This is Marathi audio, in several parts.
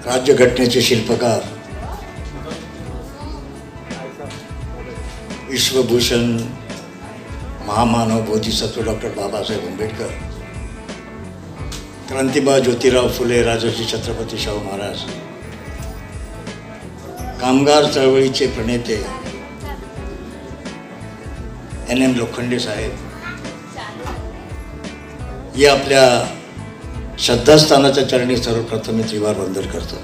राज्यघटनेचे शिल्पकार विश्वभूषण महामानव बोधिसत्व डॉक्टर बाबासाहेब आंबेडकर, क्रांतिबा ज्योतिराव फुले, राजर्षी छत्रपती शाहू महाराज, कामगार चळवळीचे प्रणेते NM लोखंडे साहेब, या आपल्या श्रद्धास्थानाच्या चरणी सर्वप्रथम मी त्रिवार वंदन करतो.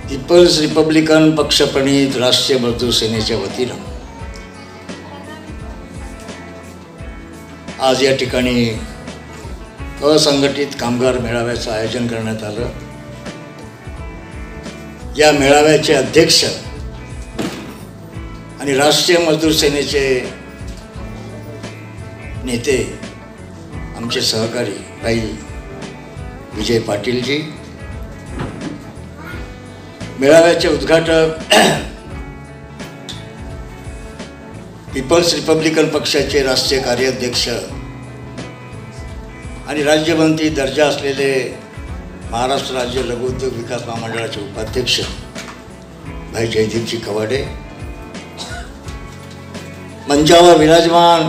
पीपल्स रिपब्लिकन पक्षप्रणित राष्ट्रीय मजदूर सेनेच्या वतीनं आज या ठिकाणी असंघटित कामगार मेळाव्याचं आयोजन करण्यात आलं. या मेळाव्याचे अध्यक्ष आणि राष्ट्रीय मजदूर सेनेचे नेते आमचे सहकारी भाई विजय पाटीलजी, मेळाव्याचे उद्घाटक पीपल्स रिपब्लिकन पक्षाचे राष्ट्रीय कार्याध्यक्ष आणि राज्यमंत्री दर्जा असलेले महाराष्ट्र राज्य लघुउद्योग विकास महामंडळाचे उपाध्यक्ष भाई जयदीपजी कवाडे, मंचावर विराजमान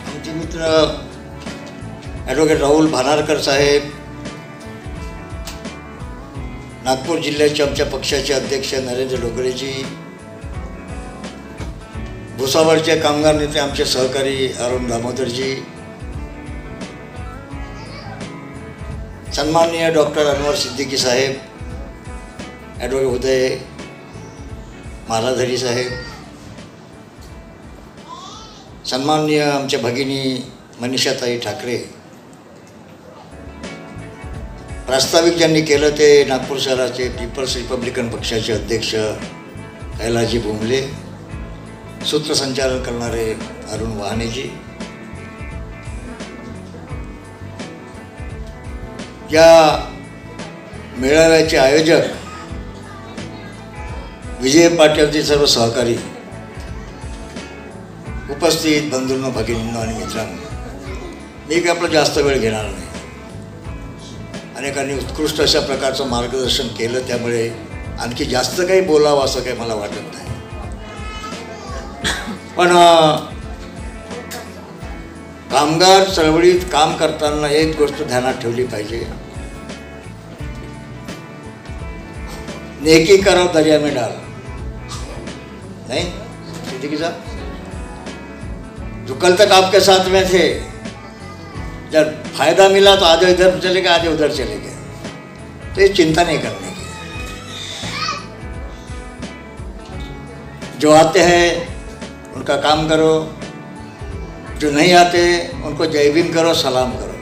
आमचे मित्र ॲडव्होकेट राहुल भानारकर साहेब, नागपूर जिल्ह्याचे आमच्या पक्षाचे अध्यक्ष नरेंद्र डोगरेजी, भुसावळचे कामगार नेते आमचे सहकारी अरुण दामोदरजी, सन्माननीय डॉक्टर अनवर सिद्दीकी साहेब, ॲडव्होकेट उदय मालाधरी साहेब, सन्माननीय आमच्या भगिनी मनीषाताई ठाकरे, प्रास्ताविक ज्यांनी केलं ते नागपूर शहराचे पीपल्स रिपब्लिकन पक्षाचे अध्यक्ष कैलासजी बुंबले, सूत्रसंचालन करणारे अरुण वाहनेजी, या मेळाव्याचे आयोजक विजय पाटीलचे सर्व सहकारी, उपस्थित बंधूंनो, भगिनींनो आणि मित्रांनो, मी काय आपला जास्त वेळ घेणार नाही. अनेकांनी उत्कृष्ट अशा प्रकारचं मार्गदर्शन केलं, त्यामुळे आणखी जास्त काही बोलावं असं काही मला वाटत नाही. पण कामगार चळवळीत काम करताना एक गोष्ट ध्यानात ठेवली पाहिजे, नेकी करो दरिया में डाल, नहीं सिद्दीकी साहब, जो कल तक आपके साथ में थे, जब फायदा मिला तो आधे इधर चले गए, आधे उधर चले गए, तो ये चिंता नहीं करने की. जो आते हैं उनका काम करो, जो नहीं आते उनको जय भीम करो, सलाम करो,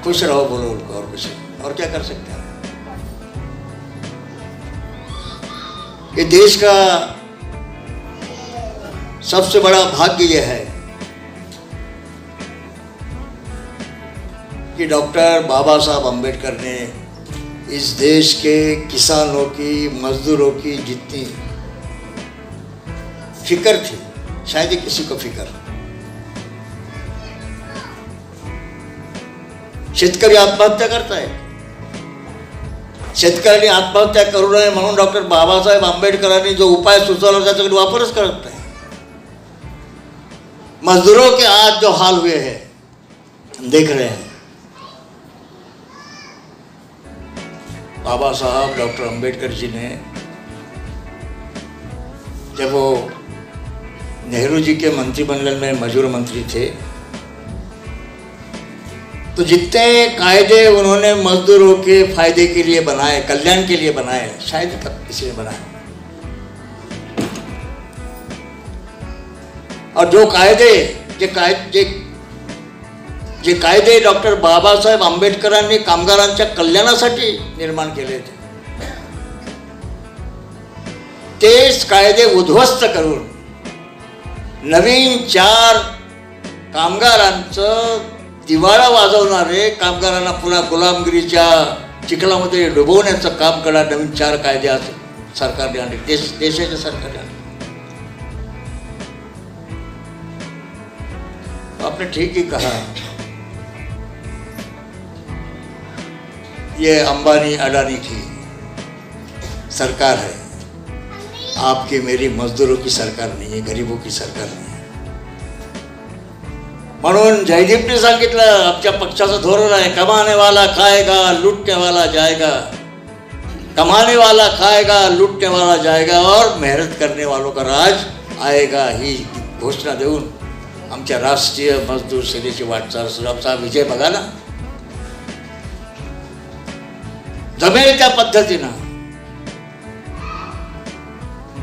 खुश रहो, बोलो उनको, और कुछ और क्या कर सकते हैं. ये देश का सबसे बड़ा भाग्य यह है कि डॉक्टर बाबा साहब आंबेडकर ने इस देश के किसानों की, मजदूरों की जितनी फिक्र थी, शायद ही किसी को फिक्र. शेतकरी आत्महत्या करताय, शेतकऱ्यांनी आत्महत्या करू नये म्हणून डॉक्टर बाबासाहेब आंबेडकरांनी जो उपाय सुचवला त्याचा वापरच करत नाही. मजदूरों के आज जो हाल हुए हैं हम देख रहे हैं. बाबा साहब डॉक्टर आंबेडकर जी ने, जब वो नेहरू जी के मंत्रिमंडल में मजदूर मंत्री थे, तो जितने कायदे उन्होंने मजदूरों के फायदे के लिए बनाए, कल्याण के लिए बनाए, शायद किसी ने बनाए. और जो कायदे डॉक्टर बाबासाहेब आंबेडकरांनी कामगारांच्या कल्याणासाठी निर्माण केले होते, तेच कायदे उद्ध्वस्त करून नवीन 4 कामगारांचं दिवाळा वाजवणारे, कामगारांना पुन्हा गुलामगिरीच्या चिखलामध्ये डुबवण्याचं काम करणारे नवीन 4 कायदे आज सरकारने आणले, देशाच्या सरकारने आणले. आपने ठीक ही कहा ये अंबानी अडानी की सरकार है, आपकी मेरी मजदूरों की सरकार नहीं है, गरीबों की सरकार नहीं है. म्हणून जयदीपने सांगितलं आमच्या पक्षाचं धोरण आहे, कमाने वाला खाएगा लूटने वाला जाएगा, कमाने वाला खाएगा लूटने वाला जाएगा और मेहनत करने वालों का राज आएगा, ही घोषणा देऊन आमच्या राष्ट्रीय मजदूर सेनेची वाटचाल सुरू. आमचा विजय बघा ना, जमेल त्या पद्धतीनं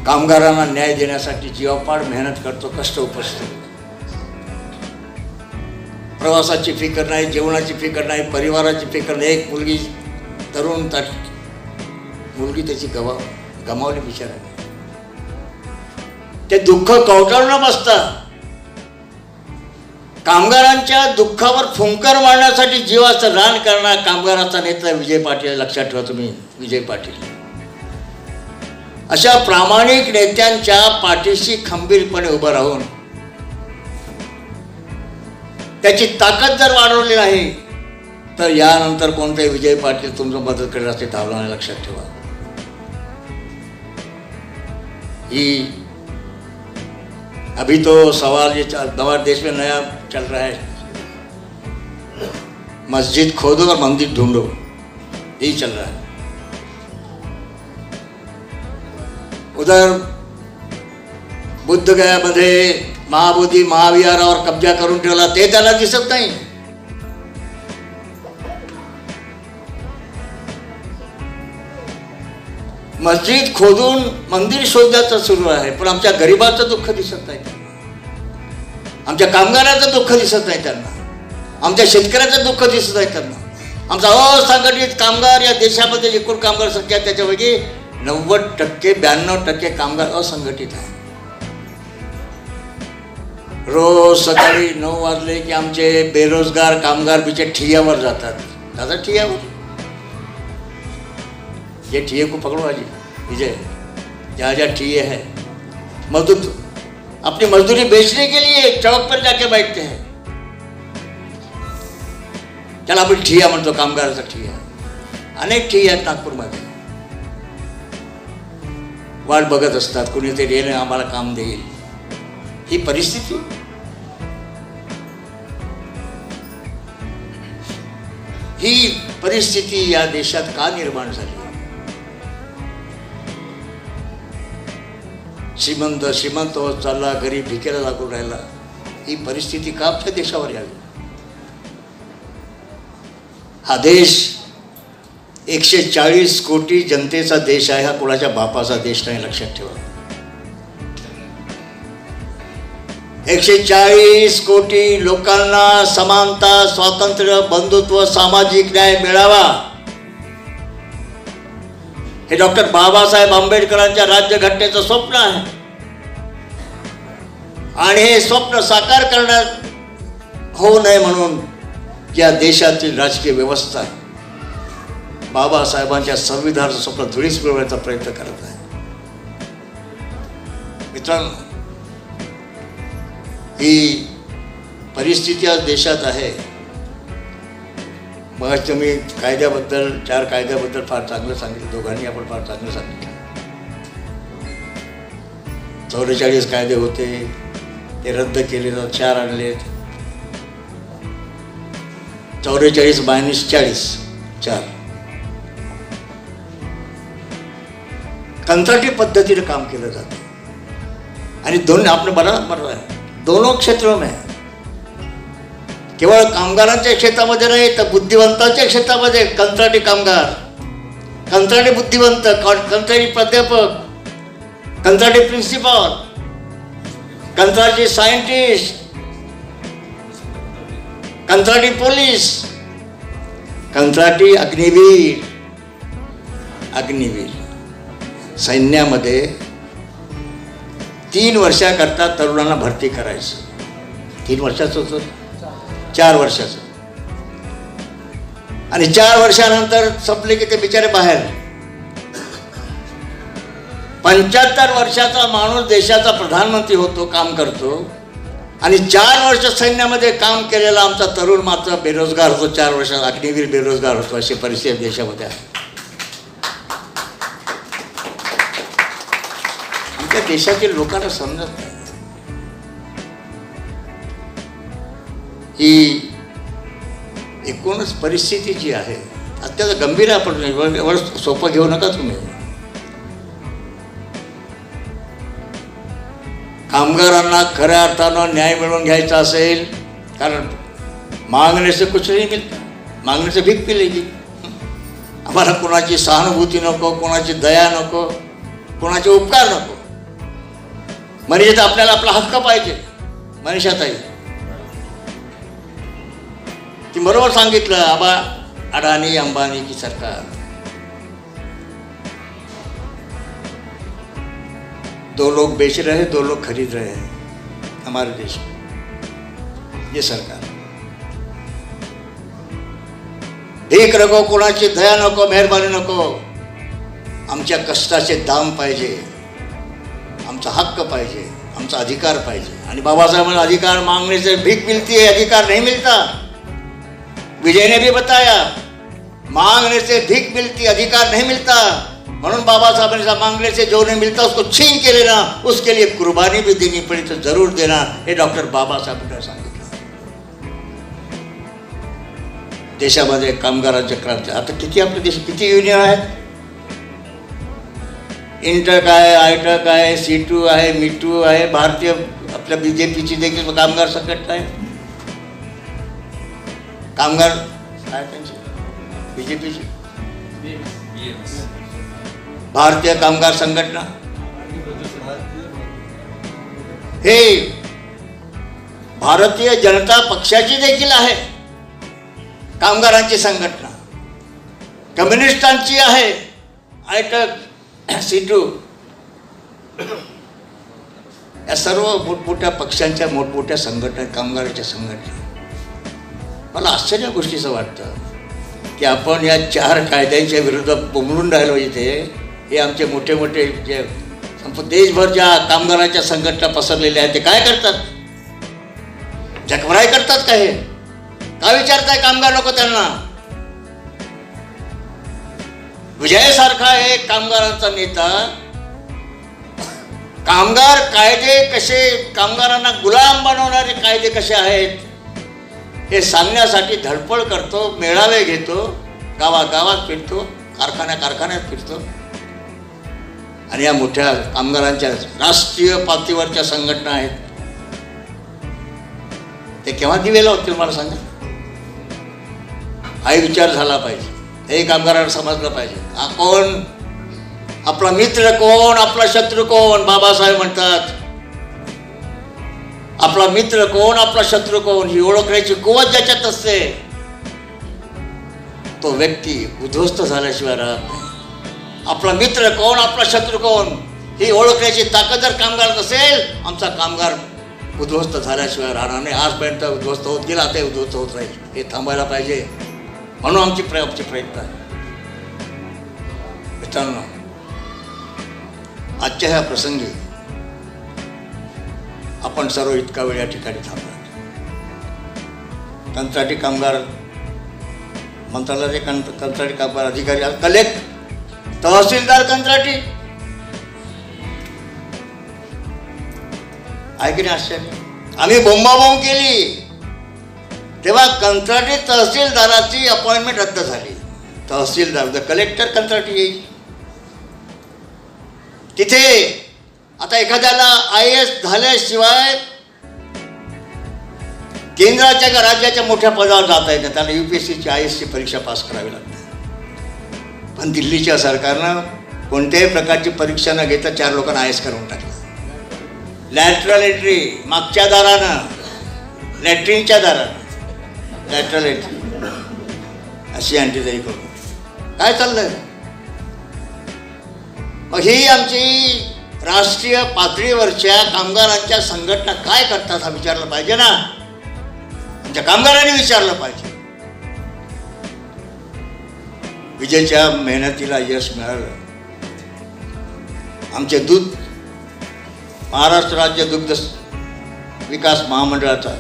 कामगारांना न्याय देण्यासाठी जीवापाड मेहनत करतो, कष्ट उपसतो. प्रवासाची फिकर नाही, जेवणाची फिकर नाही, परिवाराची फिकर नाही. एक मुलगी तरुण मुलगी त्याची गमावली बिचारा. ते दुःख कवटाळून न बसता कामगारांच्या दुःखावर फुंकर मारण्यासाठी जीवाचं रान करणारा कामगाराचा नेता विजय पाटील. लक्षात ठेवा तुम्ही, विजय पाटील. अशा प्रामाणिक नेत्यांच्या पाठीशी खंबीरपणे उभं राहून त्याची ताकद जर वाढवली नाही तर यानंतर कोणते विजय पाटील तुमचं मदत करेल असे धावला नाही. लक्षात ठेवा. ही अभी तो सवाल ये हमारे देश में नया चल रहा है, मस्जिद खोदो और मंदिर ढूंढो, यही चल रहा है. उधर बुद्धगयामध्ये महाबोधी महाविहारावर कब्जा करून ठेवला, ते त्याला दिसत नाही. मस्जिद खोदून मंदिर शोधायचं सुरू आहे, पण आमच्या गरिबाचं दुःख दिसत नाही त्यांना, आमच्या कामगाराचं दुःख दिसत नाही त्यांना, आमच्या शेतकऱ्याचं दुःख दिसत नाही त्यांना. आमचा असंघटित कामगार या देशामध्ये एकूण कामगार संख्या त्याच्यापैकी 90% 92% कामगार असंघटित आहे. रोज सकाळी 9 वाजले की आमचे बेरोजगार कामगार बिचे ठियावर जातात. दादा ठियावर, ये ठिये को पकड़ो आज विजय, जहाँ जहाँ ठिये है मजदूर अपनी मजदूरी बेचने के लिए चौक पर जाके बैठते हैं. चला आपण ठिया म्हणतो, कामगाराचा ठिया. अनेक ठिये आहेत नागपूरमध्ये, वाट बघत असतात कुणीतरी येणे आम्हाला काम देईल. ही परिस्थिती. ही परिस्थिती या देशात का निर्माण झाली? श्रीमंत होत चालला, गरीब भिकेला लागून राहिला. ही परिस्थिती का आपल्या देशावर यावी? हा देश 140 कोटी जनतेचा देश आहे, हा कोणाच्या बापाचा देश नाही. लक्षात ठेवा. 140 कोटी लोकांना समानता, स्वातंत्र्य, बंधुत्व, सामाजिक न्याय मिळावा, हे डॉक्टर बाबासाहेब आंबेडकरांच्या राज्यघटनेचं स्वप्न आहे. आणि हे स्वप्न साकार करण्यात होऊ नये म्हणून या देशातील राजकीय व्यवस्था बाबासाहेबांच्या संविधानाचं स्वप्न धुळीस मिळवण्याचा प्रयत्न करत आहे. मित्रांनो, ही परिस्थिती आज देशात आहे. मग तुम्ही कायद्याबद्दल 4 कायद्याबद्दल फार चांगलं सांगितलं, दोघांनी आपण फार चांगलं सांगितलं. 44 कायदे होते, ते रद्द केले, 4 आणलेत. 44 - 40 4. कंत्राटी पद्धतीने काम केलं जातं आणि दोन आपण बरोबर आहे, दोनों क्षेत्रों में. केवळ कामगारांच्या क्षेत्रामध्ये नाही तर बुद्धिवंतांच्या क्षेत्रामध्ये कंत्राटी कामगार, कंत्राटी बुद्धिवंत, कंत्राटी प्राध्यापक, कंत्राटी प्रिन्सिपल, कंत्राटी सायंटिस्ट, कंत्राटी पोलीस, कंत्राटी अग्निवीर. सैन्यामध्ये 3 वर्षाकरता तरुणांना भरती करायचं. 3 वर्षाचं होतं, 4 वर्षाचं. आणि 4 वर्षानंतर संपले की ते बिचारे बाहेर. 75 वर्षाचा माणूस देशाचा प्रधानमंत्री होतो, काम करतो. आणि 4 वर्ष सैन्यामध्ये काम केलेला आमचा तरुण मात्र बेरोजगार होतो, 4 वर्षात अग्निवीर बेरोजगार होतो, अशी परिस्थिती देशामध्ये आहे. आमच्या देशातील लोकांना समजत नाही ही एकूणच परिस्थिती जी आहे अत्यंत गंभीर आहे. आपण एवढं सोपं घेऊ नका तुम्ही. कामगारांना खऱ्या अर्थानं न्याय मिळवून घ्यायचा असेल, कारण मागणे से कुछ नहीं मिळतं, मागणे से भीक मिलेगी. आम्हाला कोणाची सहानुभूती नको, कोणाची दया नको, कोणाचे उपकार नको. म्हणजे आपल्याला आपला हक्क पाहिजे. मनीषाताई ती बरोबर सांगितलं. अडानी अंबानी की सरकार, 2 लोग बेच रहे हैं, 2 लोग खरीद रहे हैं हमारे देश में. ये सरकार भीक नको, कोणाची दया नको, मेहरबानी नको. आमच्या कष्टाचे दाम पाहिजे, आमचा हक्क पाहिजे, आमचा अधिकार पाहिजे. आणि बाबासाहेबांना अधिकार मांगने से भीख मिलती है, अधिकार नहीं मिलता. विजय ने भी बताया, मांगने से भीख मिलती, अधिकार नहीं मिलता. म्हणून बाबा साहब ने मांगने से जो नहीं मिलता उसको छीन के लेना, उसके लिए कुर्बानी भी देनी पड़ी तो जरूर देना, हे डॉक्टर बाबासाहेब ने सांगितलं. देशामध्ये कामगारांच्या क्रांती. आता किती आपल्या देशात किती युनियन आहेत? इंटक आहे, आयटक आहे, सीटू आहे, मिटू आहे, भारतीय आपल्या BJPची देखील कामगार संघटना आहे. कामगार काय त्यांची BJPची भारतीय कामगार संघटना, हे भारतीय जनता पक्षाची देखील आहे कामगारांची संघटना, कम्युनिस्टांची आहे आयटक, सीटू. या सर्व मोठमोठ्या पक्षांच्या मोठमोठ्या संघटना, कामगारांच्या संघटना. मला आश्चर्य गोष्टीचं वाटतं की आपण या 4 कायद्यांच्या विरोधात बोंबलून राहिलो इथे. हे आमचे मोठे मोठे जे देशभर ज्या कामगारांच्या संघटना पसरलेल्या आहेत ते काय करतात? जगभराई करतात का? हे का विचारताय कामगार नको त्यांना? विजयसारखा एक कामगारांचा नेता कामगार कायदे कसे, कामगारांना गुलाम बनवणारे कायदे कसे आहेत हे सांगण्यासाठी धडपड करतो, मेळावे घेतो, गावागावात फिरतो, कारखान्यात फिरतो. आणि या मोठ्या कामगारांच्या राष्ट्रीय पातळीवरच्या संघटना आहेत, ते केव्हा दिवे लावतील मला सांगा? हाही विचार झाला पाहिजे, हे कामगारांना समजलं पाहिजे. हा कोण आपला मित्र, कोण आपला शत्रू कोण? बाबासाहेब म्हणतात आपला मित्र कोण, आपला शत्रू कोण ही ओळखण्याची कुवत ज्याच्यात असते तो व्यक्ती उद्ध्वस्त झाल्याशिवाय राहत नाही. आपला मित्र कोण, आपला शत्रू कोण ही ओळखण्याची ताकद जर कामगारात असेल, आमचा कामगार उद्ध्वस्त झाल्याशिवाय राहणार नाही. आजपर्यंत उद्ध्वस्त होत गेला, ते उद्ध्वस्त होत राहील. हे थांबायला पाहिजे. म्हणून आमचे प्रयत्न आहे. मित्रांनो, आजच्या ह्या प्रसंगी आपण सर्व इतका वेळ या ठिकाणी थांबला. कंत्राटी कामगार मंत्रालयाचे कंत्राटी कामगार अधिकारी, कलेक्ट, तहसीलदार कंत्राटी आहे की नाही? आश्चर्य. आम्ही बोंबाबोंब केली तेव्हा कंत्राटी तहसीलदाराची अपॉइंटमेंट रद्द झाली. तहसीलदार, द कलेक्टर कंत्राटी येईल तिथे. आता एखाद्याला IAS झाल्याशिवाय केंद्राच्या का राज्याच्या मोठ्या पदावर जाता येतं, त्याला UPSCची IASची परीक्षा पास करावी लागते. पण दिल्लीच्या सरकारनं कोणत्याही प्रकारची परीक्षा न घेता 4 लोकांना IAS करून टाकलं. लॅटरल एंट्री, मागच्या दारानं, लॅट्रिनच्या दारानं लॅटरल एंट्री अशी एंट्री तरी करून काय चाललंय? मग ही आमची राष्ट्रीय पातळीवरच्या कामगारांच्या संघटना काय करतात हा विचारलं पाहिजे ना. आमच्या कामगारांनी विचारलं पाहिजे. विजयच्या मेहनतीला यश मिळालं. आमचे महाराष्ट्र राज्य दुग्ध विकास महामंडळाचा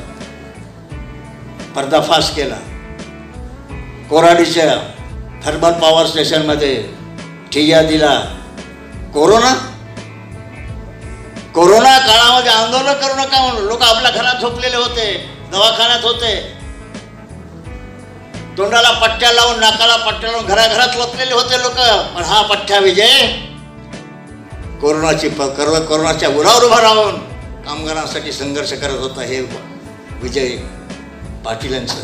पर्दाफाश केला. कोराडीच्या थर्मल पॉवर स्टेशनमध्ये ठिय्या दिला. कोरोना काळामध्ये आंदोलन करू नका म्हणून लोक आपल्या घरात झोपलेले होते, दवाखान्यात होते, तोंडाला पट्ट्या लावून, नाकाला पट्ट्या लावून घराघरात लपलेले होते लोक. पण हा पठ्ठा विजय कोरोनाच्या उरावर उभा राहून कामगारांसाठी संघर्ष करत होता. हे विजय पाटील यांचं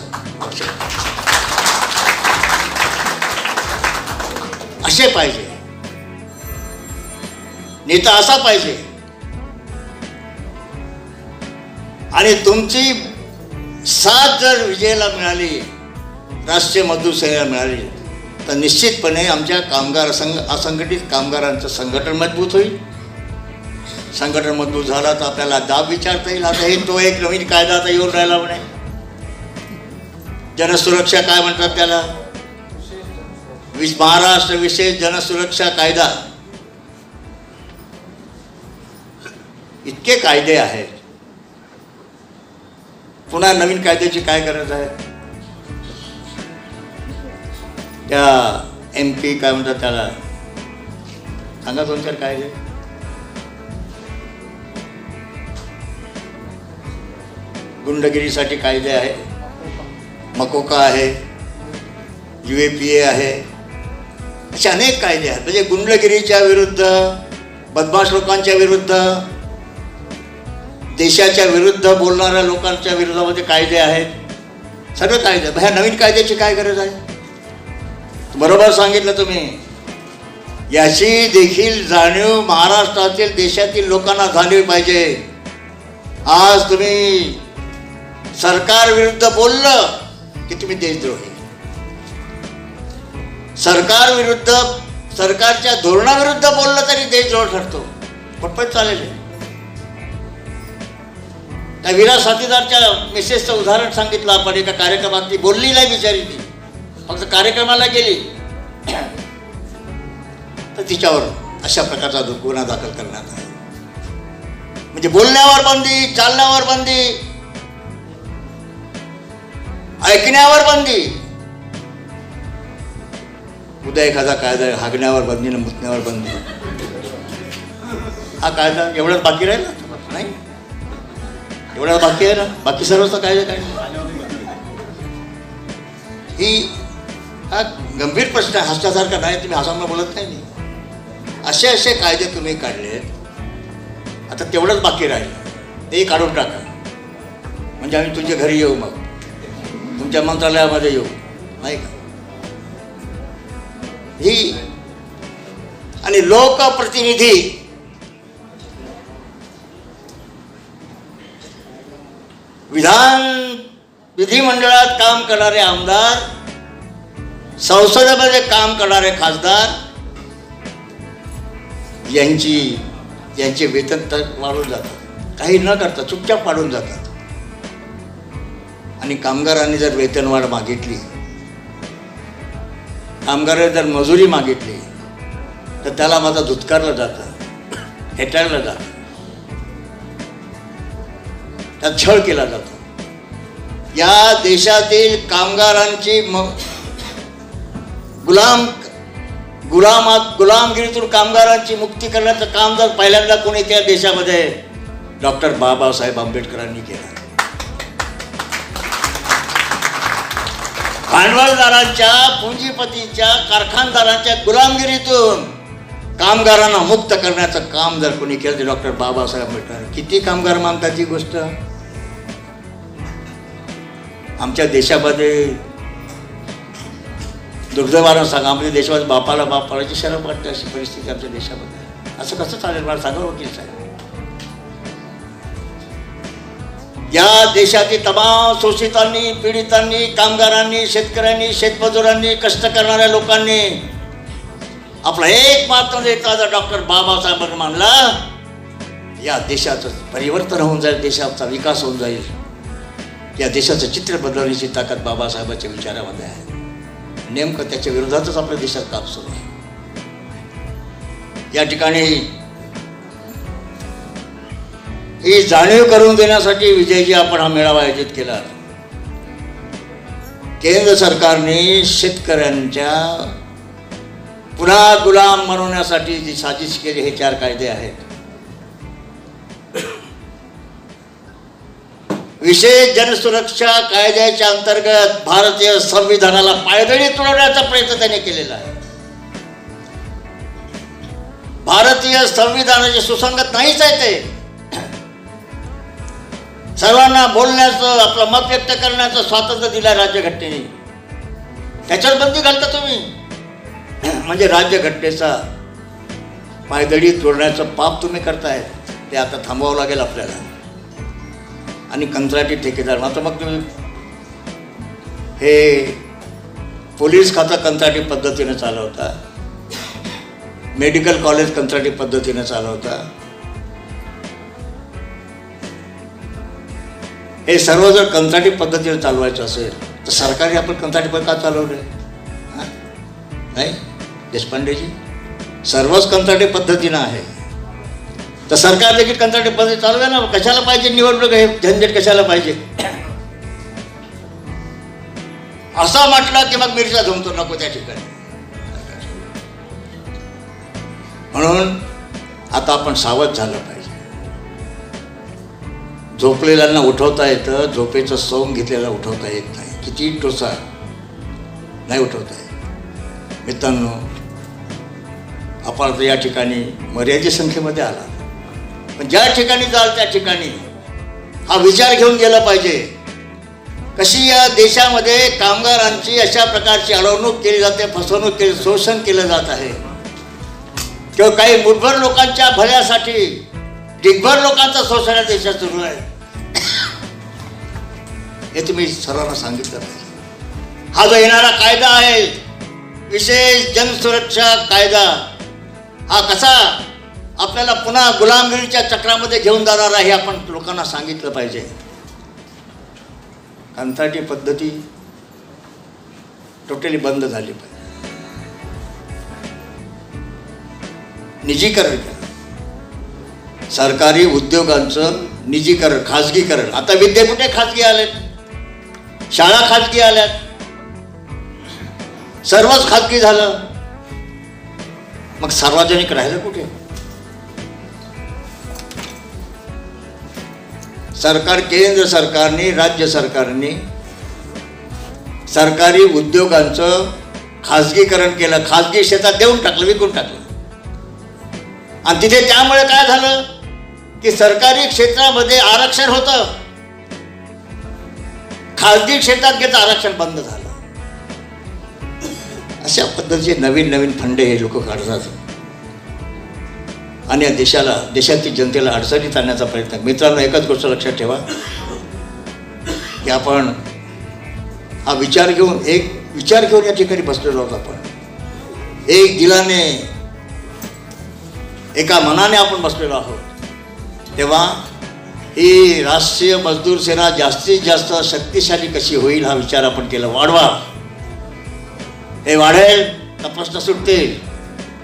असे पाहिजे, नेता असा पाहिजे. आणि तुमची साथ जर विजयला मिळाली, राष्ट्रीय मजदूर सेनेला मिळाली, तर निश्चितपणे आमच्या असंघटित कामगारांचं संघटन मजबूत होईल. संघटन मजबूत झाला तर आपल्याला दाब विचारता येईल. आता हे तो एक नवीन कायदा आता येऊन राहिला म्हणे, जनसुरक्षा काय म्हणतात त्याला, महाराष्ट्र विशेष जनसुरक्षा कायदा. इतके कायदे आहेत, पुन्हा नवीन कायद्याची काय गरज आहे. त्या MP काय म्हणतात त्याला, सांगा 2-4 कायदे. गुंडगिरीसाठी कायदे आहे, मकोका आहे, UAPA आहे, असे अनेक कायदे आहेत. म्हणजे गुंडगिरीच्या विरुद्ध, बदमाश लोकांच्या विरुद्ध, देशाच्या विरुद्ध बोलणाऱ्या लोकांच्या विरोधामध्ये कायदे आहेत, सगळे कायदे. ह्या नवीन कायद्याची काय गरज आहे. बरोबर सांगितलं तुम्ही. याची देखील जाणीव महाराष्ट्रातील, देशातील लोकांना झाली पाहिजे. आज तुम्ही सरकार विरुद्ध बोललं की तुम्ही देशद्रोही. सरकार विरुद्ध, सरकारच्या धोरणाविरुद्ध बोललं तरी देशद्रोह ठरतो. पटपट चालेल. त्या विरा साथीदारच्या मिसेसचं उदाहरण सांगितलं आपण. एका कार्यक्रमात ती बोलली नाही बिचारी, ती फक्त कार्यक्रमाला गेली तर तिच्यावर अशा प्रकारचा गुन्हा दाखल करण्यात आला. म्हणजे बोलण्यावर बंदी, चालण्यावर बंदी, ऐकण्यावर बंदी. उद्या एखादा कायदा हागण्यावर बंदी, मुतण्यावर बंदी. हा कायदा एवढाच बाकी राहील नाही, एवढा बाकी आहे ना. बाकी सर्वच कायदे काय ही हा गंभीर प्रश्न आहे, हसण्यासारखा नाही. तुम्ही हसांना बोलत नाही. असे कायदे तुम्ही काढले, आता तेवढंच बाकी राहील, ते काढून टाका. म्हणजे आम्ही तुमच्या घरी येऊ, मग तुमच्या मंत्रालयामध्ये येऊ, नाही का. ही आणि लोकप्रतिनिधी विधिमंडळात काम करणारे आमदार, संसदेमध्ये काम करणारे खासदार यांचे वेतन तर वाढून जातात, काही न करता चुपचाप वाढून जातात. आणि कामगारांनी जर वेतनवाढ मागितली, कामगारांनी जर मजुरी मागितली, तर त्याला माझा धुतकारलं जातं, हेटाळलं जातं, त्यात छळ केला जातो. या देशातील कामगारांची गुलामगिरीतून कामगारांची मुक्ती करण्याचं काम जर पहिल्यांदा कोणी त्या देशामध्ये डॉक्टर बाबासाहेब आंबेडकरांनी केलं. भांडवलदारांच्या, पुंजीपतीच्या, कारखानदारांच्या गुलामगिरीतून कामगारांना मुक्त करण्याचं काम जर कोणी केलं, डॉक्टर बाबासाहेब आंबेडकर. किती कामगार मानतात ही गोष्ट. आमच्या देशामध्ये दुर्दैवानं सांगा, आमच्या देशामध्ये बापाला बाप पाडायची शरम वाटते, अशी परिस्थिती आमच्या देशामध्ये. असं कसं चालेल मला सांगा वकील साहेब. या देशातील तमाम शोषितांनी, पीडितांनी, कामगारांनी, शेतकऱ्यांनी, शेतमजुरांनी, कष्ट करणाऱ्या लोकांनी आपला एकमात्र नेता जर डॉक्टर बाबासाहेबांना मानला, या देशाचं परिवर्तन होऊन जाईल, देशाचा विकास होऊन जाईल. या देशाचं चित्र बदलण्याची ताकद बाबासाहेबांच्या विचारामध्ये आहे. नेमकं त्याच्या विरोधातच आपल्या देशात काम सुरू आहे. या ठिकाणी ही जाणीव करून देण्यासाठी विजयजी आपण हा मेळावा आयोजित केला. केंद्र सरकारने शेतकऱ्यांच्या पुन्हा गुलाम बनवण्यासाठी जी साजिश केली हे 4 कायदे आहेत. विशेष जनसुरक्षा कायद्याच्या अंतर्गत भारतीय संविधानाला पायदळी तुडवण्याचा प्रयत्न त्याने केलेला आहे. भारतीय संविधानाचे सुसंगत नाहीच आहे ते. सर्वांना बोलण्याचं आपलं मत व्यक्त करण्याचं स्वातंत्र्य दिलं राज्यघटनेने. त्याच्यावर बंदी घालता तुम्ही म्हणजे राज्यघटनेचा पायदळी तोडण्याचं पाप तुम्ही करताय. ते आता थांबवावं लागेल आपल्याला. आणि कंत्राटी ठेकेदार मात्र मग तुम्ही हे पोलीस खातं कंत्राटी पद्धतीनं चालवता, मेडिकल कॉलेज कंत्राटी पद्धतीनं चालवता. हे सर्व जर कंत्राटी पद्धतीने चालवायचं असेल तर सरकारने आपण कंत्राटी पद्धत का चालवलं नाही देशपांडेजी? सर्वच कंत्राटी पद्धतीनं आहे तर सरकार देखील कंत्राटी पद्धती चालू आहे ना. कशाला पाहिजे निवडणूक? हे झंझट कशाला पाहिजे? असं म्हटलं की मग मिरच्या झोमतो नको त्या ठिकाणी. म्हणून आता आपण सावध झालं पाहिजे. झोपलेल्यांना उठवता येतं, झोपेचं सोंग घेतलेला उठवता येत नाही. किती टोचा नाही उठवता येत. मित्रांनो, आपण आता या ठिकाणी मर्यादित संख्येमध्ये आला, पण ज्या ठिकाणी जाल त्या ठिकाणी हा विचार घेऊन गेला पाहिजे. कशी या देशामध्ये कामगारांची अशा प्रकारची अडवणूक केली जाते, फसवणूक केली, शोषण केलं जात आहे. किंवा काही मुठभर लोकांच्या भल्यासाठी ढिगभर लोकांचं शोषण या देशात सुरू आहे. हे तुम्ही सर्वांना सांगितलं पाहिजे. हा जो येणारा कायदा आहे विशेष जनसुरक्षा कायदा, हा कसा आपल्याला पुन्हा गुलामगिरीच्या चक्रामध्ये घेऊन जाणार आहे आपण लोकांना सांगितलं पाहिजे. कंत्राटी पद्धती टोटली बंद झाली पाहिजे. निजीकरण केलं. सरकारी उद्योगांचं निजीकरण, खाजगीकरण. आता विद्यापीठे खाजगी आलेत, शाळा खाजगी आल्यात, सर्वच खाजगी झालं. मग सार्वजनिक राहिलं कुठे? सरकार, केंद्र सरकारने, राज्य सरकारने सरकारी उद्योगांचं खाजगीकरण केलं, खाजगी क्षेत्रात देऊन टाकलं, विकून टाकलं. आणि तिथे त्यामुळे काय झालं की सरकारी क्षेत्रामध्ये आरक्षण होतं, खाजगी क्षेत्रात घेतं आरक्षण बंद झालं. अशा पद्धतीचे नवीन नवीन फंडे हे लोक काढतात आणि या देशातील जनतेला अडचणीत आणण्याचा प्रयत्न. मित्रांनो, एकच गोष्ट लक्षात ठेवा की आपण हा विचार घेऊन या ठिकाणी बसलेलो आहोत. आपण एक दिलाने, एका मनाने आपण बसलेलो आहोत. तेव्हा ही राष्ट्रीय मजदूर सेना जास्तीत जास्त शक्तिशाली कशी होईल हा विचार आपण केला. वाढवा. हे वाढेल तर प्रश्न सुटतील,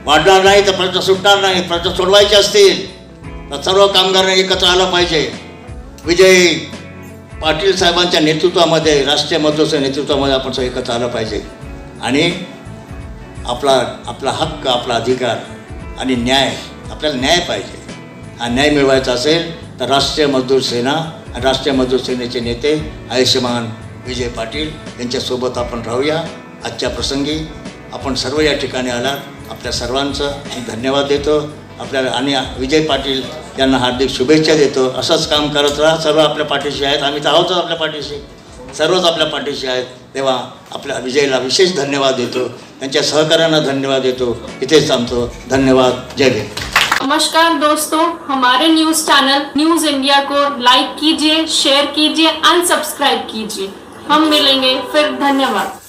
वाढणार नाही तर प्रश्न सुटणार नाही. प्रश्न सोडवायचे असतील तर सर्व कामगारांनी एकत्र आलं पाहिजे. विजय पाटील साहेबांच्या नेतृत्वामध्ये, राष्ट्रीय मजदूर सेना नेतृत्वामध्ये आपण सगळं एकत्र आलं पाहिजे आणि आपला हक्क, आपला अधिकार आणि न्याय, आपल्याला न्याय पाहिजे. हा न्याय मिळवायचा असेल तर राष्ट्रीय मजदूर सेना आणि राष्ट्रीय मजदूर सेनेचे नेते आयुष्यमान विजय पाटील यांच्यासोबत आपण राहूया. आजच्या प्रसंगी आपण सर्व या ठिकाणी आलात, आपल्या सर्वांचं मी धन्यवाद देतो. आपल्याला आणि विजय पाटील यांना हार्दिक शुभेच्छा देतो. असंच काम करत राहा. सर्व आपल्या पाठीशी आहेत, आम्ही तर आहोतच आपल्या पाठीशी, सर्वच आपल्या पाठीशी आहेत. तेव्हा आपल्या विजयला विशेष धन्यवाद देतो, त्यांच्या सहकार्यांना धन्यवाद देतो. इथेच थांबतो. धन्यवाद. जय भीम. नमस्कार दोस्तों, हमारे न्यूज चैनल न्यूज इंडिया को लाइक कीजिए, शेयर कीजिए, अनसब्सक्राइब कीजिए. हम मिलेंगे फिर. धन्यवाद.